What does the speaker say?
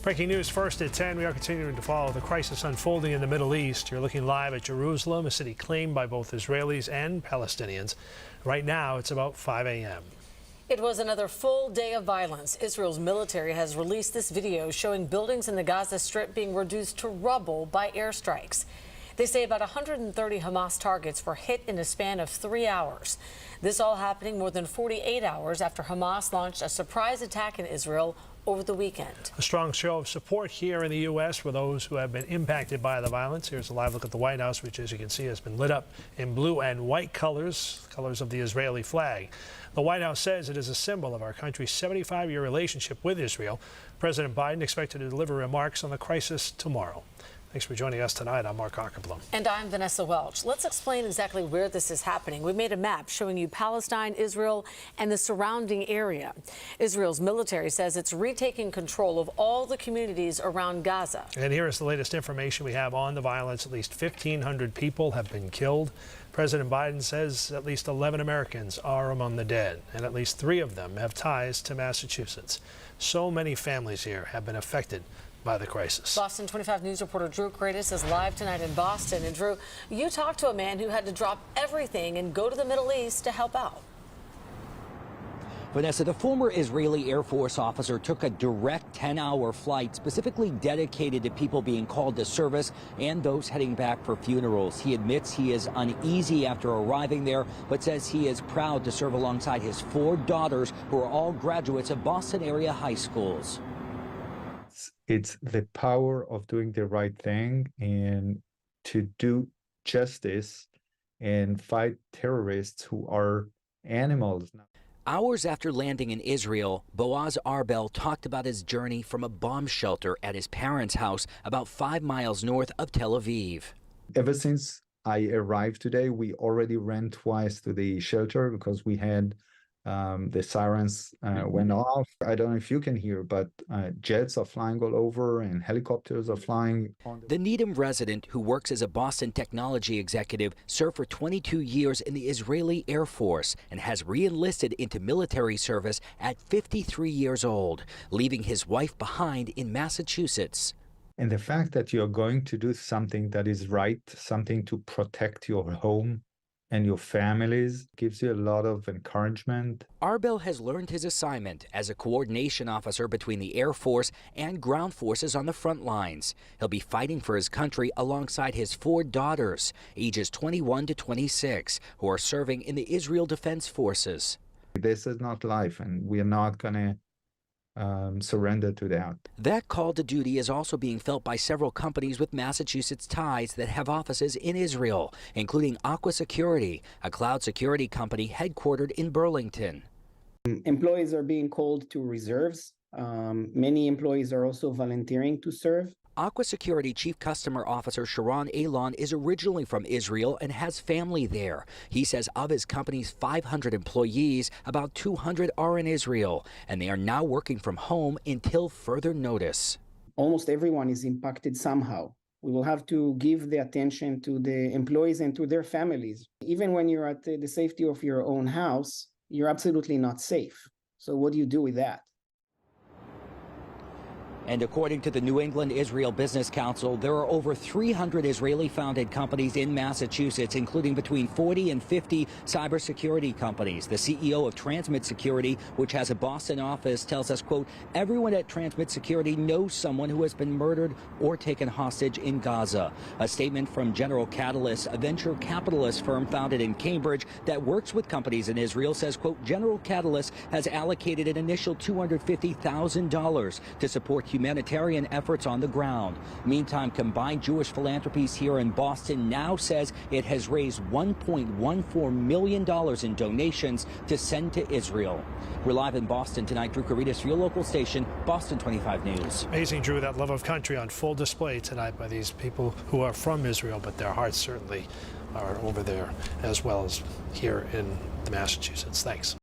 Breaking news first at 10. We are continuing to follow the crisis unfolding in the Middle East. You're looking live at Jerusalem, a city claimed by both Israelis and Palestinians. Right now, it's about 5 a.m. It was another full day of violence. Israel's military has released this video showing buildings in the Gaza Strip being reduced to rubble by airstrikes. They say about 130 Hamas targets were hit in a span of 3 hours. This all happening more than 48 hours after Hamas launched a surprise attack in Israel over the weekend. A strong show of support here in the U.S. for those who have been impacted by the violence. Here's a live look at the White House, which, as you can see, has been lit up in blue and white colors, colors of the Israeli flag. The White House says it is a symbol of our country's 75-year relationship with Israel. President Biden expected to deliver remarks on the crisis tomorrow. Thanks for joining us tonight. I'm Mark Ockerblum. And I'm Vanessa Welch. Let's explain exactly where this is happening. We made a map showing you Palestine, Israel, and the surrounding area. Israel's military says it's retaking control of all the communities around Gaza. And here is the latest information we have on the violence. At least 1,500 people have been killed. President Biden says at least 11 Americans are among the dead, and at least 3 of them have ties to Massachusetts. So many families here have been affected by the crisis. Boston 25 News reporter Drew Kratis is live tonight in Boston. And Drew, you talked to a man who had to drop everything and go to the Middle East to help out. Vanessa, the former Israeli Air Force officer took a direct 10-hour flight specifically dedicated to people being called to service and those heading back for funerals. He admits he is uneasy after arriving there, but says he is proud to serve alongside his 4 daughters, who are all graduates of Boston area high schools. It's the power of doing the right thing and to do justice and fight terrorists who are animals. Hours after landing in Israel, Boaz Arbel talked about his journey from a bomb shelter at his parents' house about 5 miles north of Tel Aviv. Ever since I arrived today, we already ran twice to the shelter because we had the sirens went off. I don't know if you can hear, but jets are flying all over and helicopters are flying. The Needham resident, who works as a Boston technology executive, served for 22 years in the Israeli Air Force and has re-enlisted into military service at 53 years old, leaving his wife behind in Massachusetts. And the fact that you're going to do something that is right, something to protect your home and your families, gives you a lot of encouragement. Arbel has learned his assignment as a coordination officer between the Air Force and ground forces on the front lines. He'll be fighting for his country alongside his 4 daughters, ages 21 to 26, who are serving in the Israel Defense Forces. This is not life, and we are not going to surrender to that. That call to duty is also being felt by several companies with Massachusetts ties that have offices in Israel, including Aqua Security, a cloud security company headquartered in Burlington. Employees are being called to reserves. Many employees are also volunteering to serve. Aqua Security Chief Customer Officer Sharon Alon is originally from Israel and has family there. He says of his company's 500 employees, about 200 are in Israel, and they are now working from home until further notice. Almost everyone is impacted somehow. We will have to give the attention to the employees and to their families. Even when you're at the safety of your own house, you're absolutely not safe. So what do you do with that? And according to the New England Israel Business Council, there are over 300 Israeli-founded companies in Massachusetts, including between 40 and 50 cybersecurity companies. The CEO of Transmit Security, which has a Boston office, tells us, quote, everyone at Transmit Security knows someone who has been murdered or taken hostage in Gaza. A statement from General Catalyst, a venture capitalist firm founded in Cambridge that works with companies in Israel, says, quote, General Catalyst has allocated an initial $250,000 to support humanitarian efforts on the ground. Meantime, Combined Jewish Philanthropies here in Boston now says it has raised $1.14 million in donations to send to Israel. We're live in Boston tonight. Drew Kratis for your local station, Boston 25 News. Amazing, Drew, that love of country on full display tonight by these people who are from Israel, but their hearts certainly are over there as well as here in Massachusetts. Thanks.